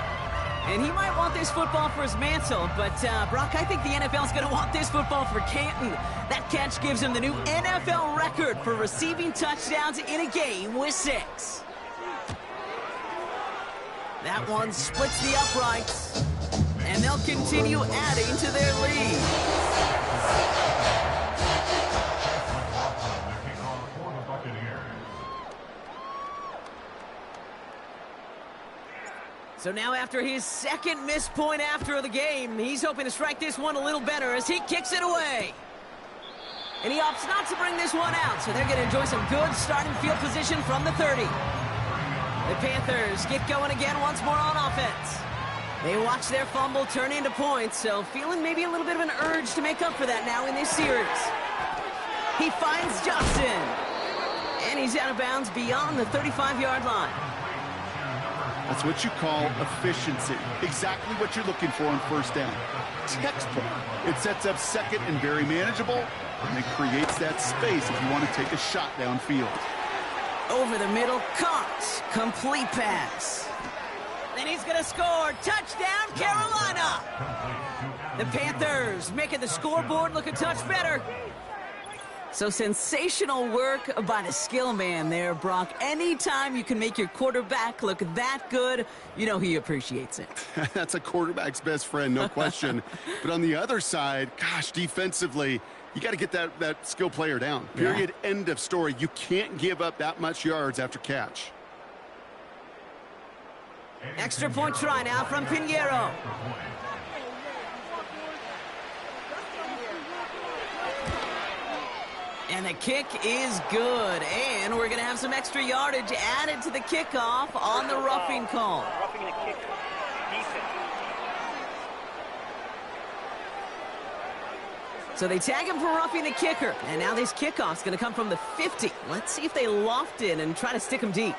And he might want this football for his mantle, but Brock, I think the NFL's going to want this football for Canton. That catch gives him the new NFL record for receiving touchdowns in a game with 6. That one splits the uprights, and they'll continue adding to their lead. So now after his 2nd missed point after the game, he's hoping to strike this one a little better as he kicks it away. And he opts not to bring this one out, so they're going to enjoy some good starting field position from the 30. The Panthers get going again once more on offense. They watch their fumble turn into points, so feeling maybe a little bit of an urge to make up for that now in this series. He finds Johnson, and he's out of bounds beyond the 35-yard line. That's what you call efficiency. Exactly what you're looking for on 1st down. Textbook. It sets up 2nd and very manageable, and it creates that space if you want to take a shot downfield. Over the middle, caught. Complete pass. Then he's going to score. Touchdown, Carolina. The Panthers making the scoreboard look a touch better. So sensational work by the skill man there, Brock. Anytime you can make your quarterback look that good, you know he appreciates it. That's a quarterback's best friend, no question. But on the other side, gosh, defensively, You got to get that skill player down. Period. Yeah. End of story. You can't give up that much yards after catch. Extra point try now from Pinheiro. And the kick is good. And we're going to have some extra yardage added to the kickoff on the roughing call. Roughing the kick. Decent. So they tag him for roughing the kicker. And now this kickoff's going to come from the 50. Let's see if they loft in and try to stick him deep.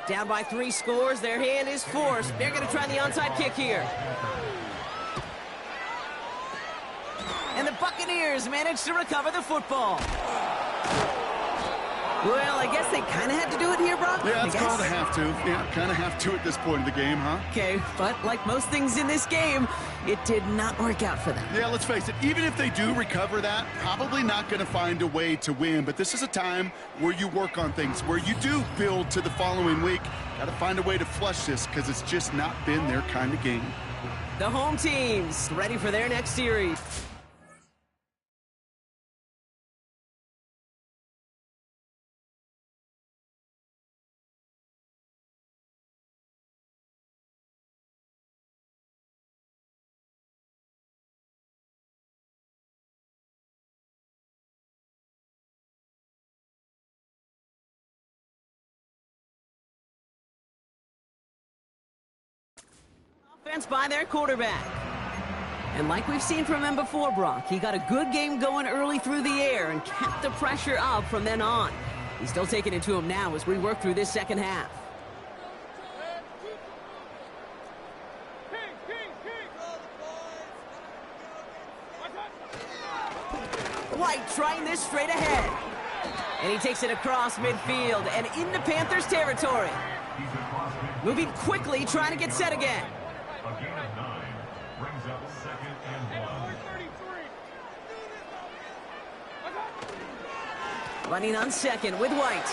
Down by 3 scores. Their hand is forced. They're going to try the onside kick here. And the Buccaneers managed to recover the football. Well, I guess they kind of had to do it here, Brock. Yeah, it's called a have to. Yeah, kind of have to at this point in the game, huh? Okay, but like most things in this game, it did not work out for them. Yeah, let's face it. Even if they do recover that, probably not going to find a way to win. But this is a time where you work on things, where you do build to the following week. Got to find a way to flush this because it's just not been their kind of game. The home teams ready for their next series. Offense by their quarterback. And like we've seen from him before, Brock, he got a good game going early through the air and kept the pressure up from then on. He's still taking it to him now as we work through this second half. White trying this straight ahead. And he takes it across midfield and into Panthers territory. Moving quickly, trying to get set again. A gain of 9 brings up 2nd and 1. Running on second with White.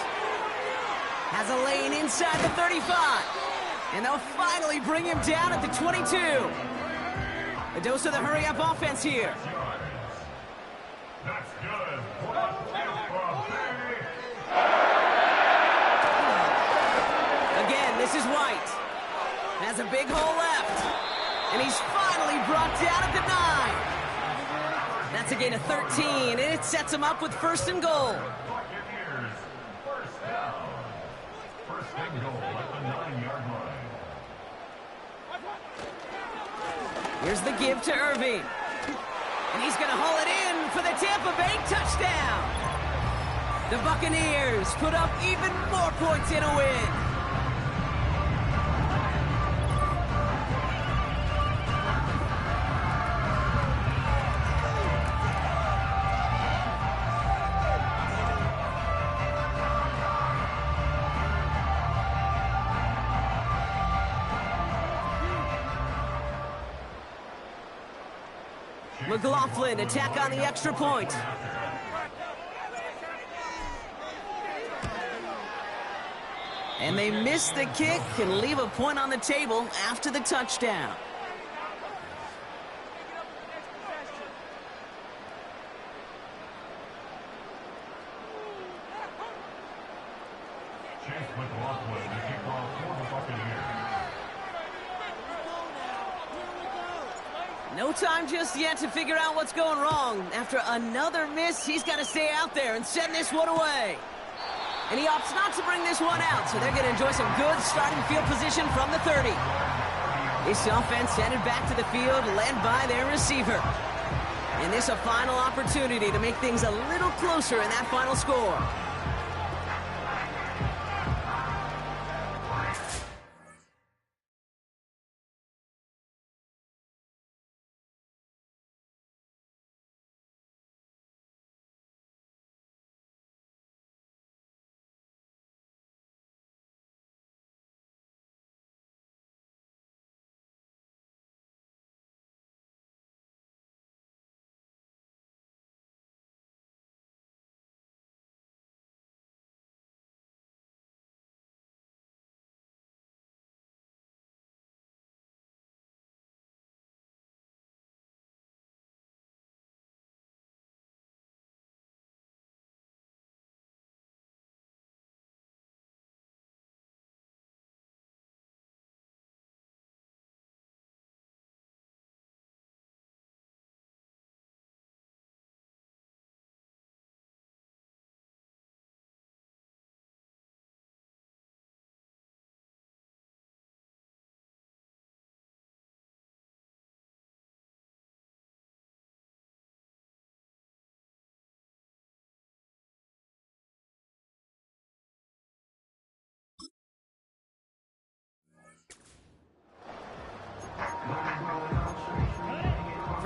Has a lane inside the 35. And they'll finally bring him down at the 22. A dose of the hurry-up offense here. That's good. Again, this is White. Has a big hole left. And he's finally brought down at the 9. That's a gain of 13, and it sets him up with 1st and goal. Buccaneers, first down. 1st and goal at the 9-yard line. Here's the give to Irving. And he's going to haul it in for the Tampa Bay touchdown. The Buccaneers put up even more points in a win. McLaughlin attack on the extra point. And they miss the kick and leave a point on the table after the touchdown. Chase McLaughlin, the kickoff for the Buccaneers. No time just yet to figure out what's going wrong. After another miss, he's got to stay out there and send this one away. And he opts not to bring this one out, so they're going to enjoy some good starting field position from the 30. This offense headed back to the field, led by their receiver. And this a final opportunity to make things a little closer in that final score.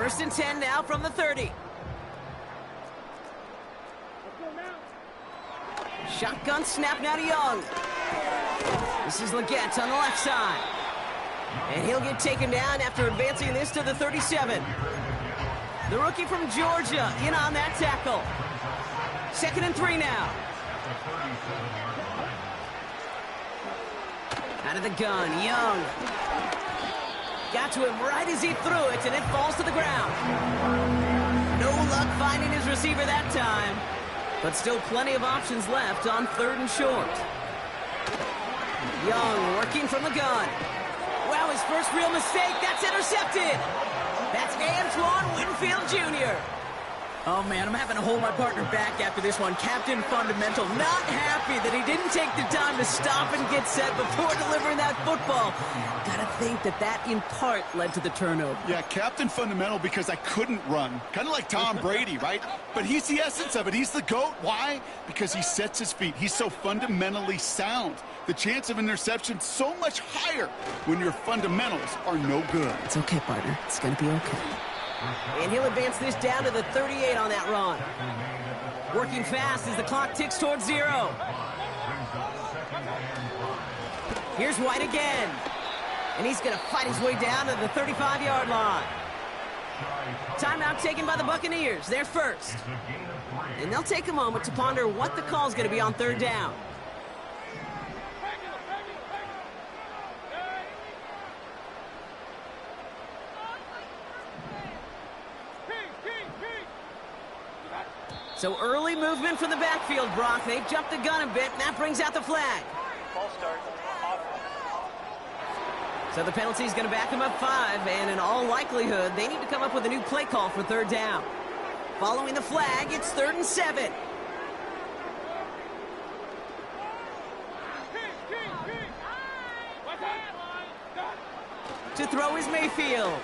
First and 10 now from the 30. Shotgun snap now to Young. This is Leggett on the left side. And he'll get taken down after advancing this to the 37. The rookie from Georgia in on that tackle. 2nd and 3 now. Out of the gun, Young. Got to him right as he threw it, and it falls to the ground. No luck finding his receiver that time. But still plenty of options left on 3rd and short. Young working from the gun. Wow, his first real mistake. That's intercepted. That's Antoine Winfield Jr. Oh, man, I'm having to hold my partner back after this one. Captain Fundamental not happy that he didn't take the time to stop and get set before delivering that football. Gotta think that in part led to the turnover. Yeah, Captain Fundamental because I couldn't run. Kind of like Tom Brady, right? But he's the essence of it. He's the GOAT. Why? Because he sets his feet. He's so fundamentally sound. The chance of interception so much higher when your fundamentals are no good. It's okay, partner. It's gonna be okay. And he'll advance this down to the 38 on that run. Working fast as the clock ticks towards 0. Here's White again. And he's going to fight his way down to the 35-yard line. Timeout taken by the Buccaneers. They're first. And they'll take a moment to ponder what the call is going to be on 3rd down. So early movement from the backfield, Brock. They've jumped the gun a bit, and that brings out the flag. Ball start. So the penalty is going to back them up 5, and in all likelihood, they need to come up with a new play call for 3rd down. Following the flag, it's 3rd and 7. To throw is Mayfield.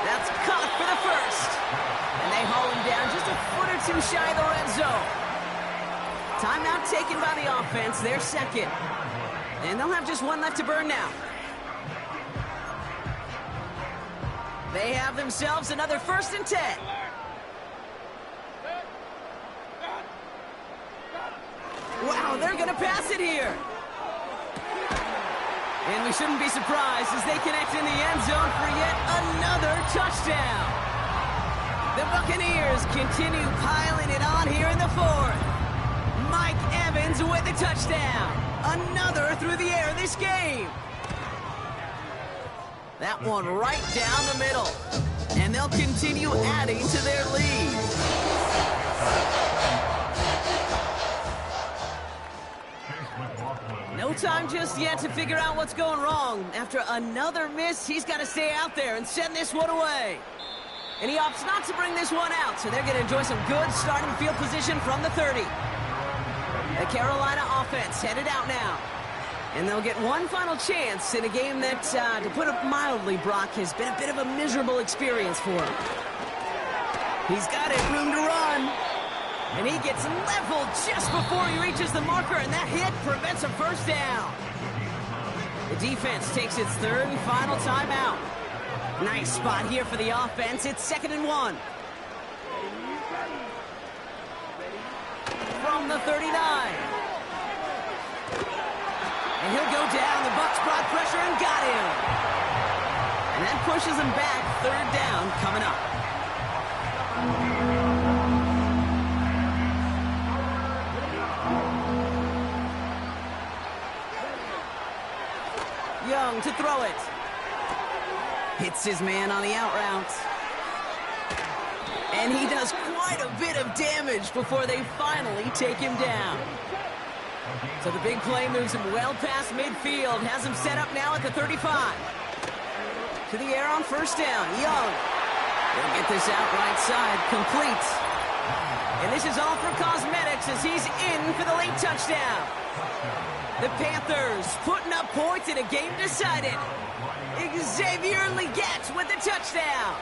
That's caught for the first. And they haul him down just a foot or 2 shy of the red zone. Timeout taken by the offense. They're second. And they'll have just 1 left to burn now. They have themselves another 1st and 10. Wow, they're going to pass it here. And we shouldn't be surprised as they connect in the end zone for yet another touchdown. The Buccaneers continue piling it on here in the 4th. Mike Evans with a touchdown. Another through the air this game. That one right down the middle. And they'll continue adding to their lead. No time just yet to figure out what's going wrong. After another miss, he's got to stay out there and send this one away. And he opts not to bring this one out, so they're going to enjoy some good starting field position from the 30. The Carolina offense headed out now. And they'll get one final chance in a game that, to put it mildly, Brock, has been a bit of a miserable experience for him. He's got it, room to run. And he gets leveled just before he reaches the marker, and that hit prevents a 1st down. The defense takes its 3rd and final timeout. Nice spot here for the offense. It's 2nd and 1. From the 39. And he'll go down. The Bucs brought pressure and got him. And that pushes him back. 3rd down coming up. Young to throw it. Hits his man on the out route. And he does quite a bit of damage before they finally take him down. So the big play moves him well past midfield. Has him set up now at the 35. To the air on 1st down. Young. They'll get this out right side. Complete. And this is all for cosmetics as he's in for the late touchdown. The Panthers putting up points in a game decided. Xavier Leggett with the touchdown.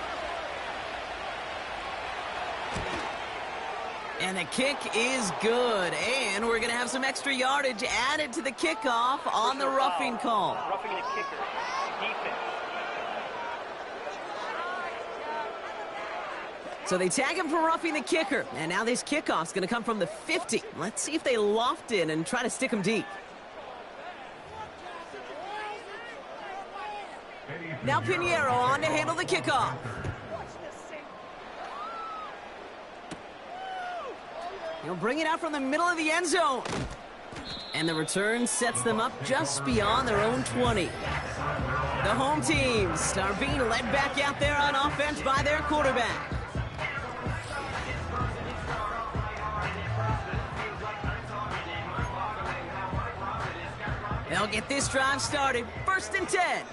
And the kick is good. And we're going to have some extra yardage added to the kickoff on the roughing call. Roughing the kicker. Defense. So they tag him for roughing the kicker. And now this kickoff's going to come from the 50. Let's see if they loft in and try to stick him deep. Now Pinheiro on to handle the kickoff. He'll bring it out from the middle of the end zone. And the return sets them up just beyond their own 20. The home teams are being led back out there on offense by their quarterback. They'll get this drive started. 1st and 10.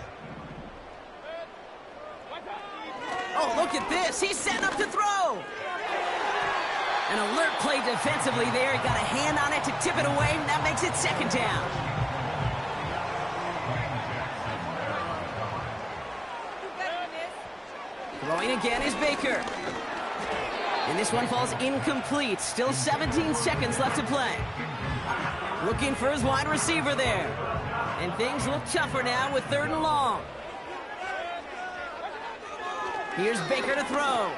Oh, look at this. He's setting up to throw. An alert play defensively there. He got a hand on it to tip it away, and that makes it 2nd down. Throwing again is Baker. And this one falls incomplete. Still 17 seconds left to play. Looking for his wide receiver there. And things look tougher now with 3rd and long. Here's Baker to throw.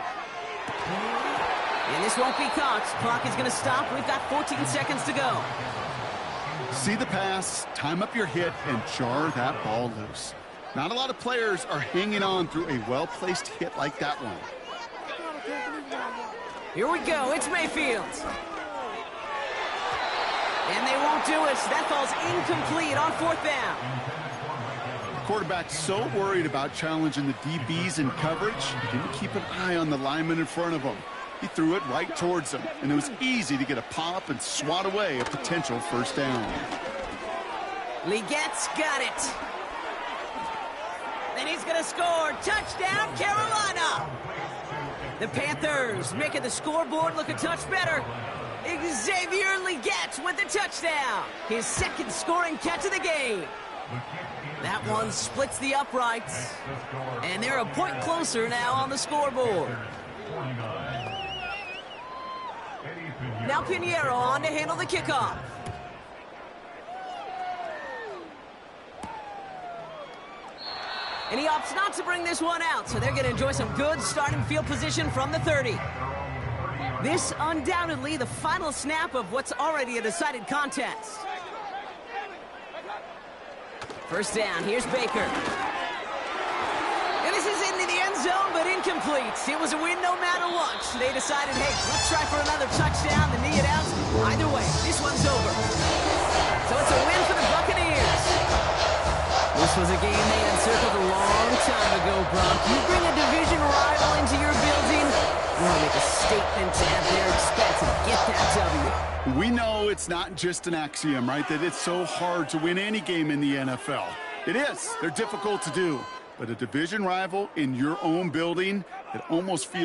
And this won't be caught. Clock is going to stop. We've got 14 seconds to go. See the pass, time up your hit, and jar that ball loose. Not a lot of players are hanging on through a well-placed hit like that one. Here we go. It's Mayfield. And they won't do it. That falls incomplete on 4th down. The quarterback's so worried about challenging the DBs in coverage, he didn't keep an eye on the lineman in front of him. He threw it right towards him, and it was easy to get a pop and swat away a potential 1st down. Legette's got it. And he's going to score. Touchdown, Carolina. The Panthers making the scoreboard look a touch better. Xavier Legette with the touchdown. His 2nd scoring catch of the game. That one splits the uprights. And they're a point closer now on the scoreboard. Now Pinheiro on to handle the kickoff. And he opts not to bring this one out, so they're going to enjoy some good starting field position from the 30. This undoubtedly the final snap of what's already a decided contest. 1st down, here's Baker. And this is into the end zone, but incomplete. It was a win no matter what. They decided, hey, let's try for another touchdown to knee it out. Either way, this one's over. So it's a win for the Buccaneers. This was a game they had circled a long time ago, Brock. You bring a division rival into your building, you want to make a statement at their expense and get that W. We know it's not just an axiom, right, that it's so hard to win any game in the NFL. It is. They're difficult to do. But a division rival in your own building, it almost feels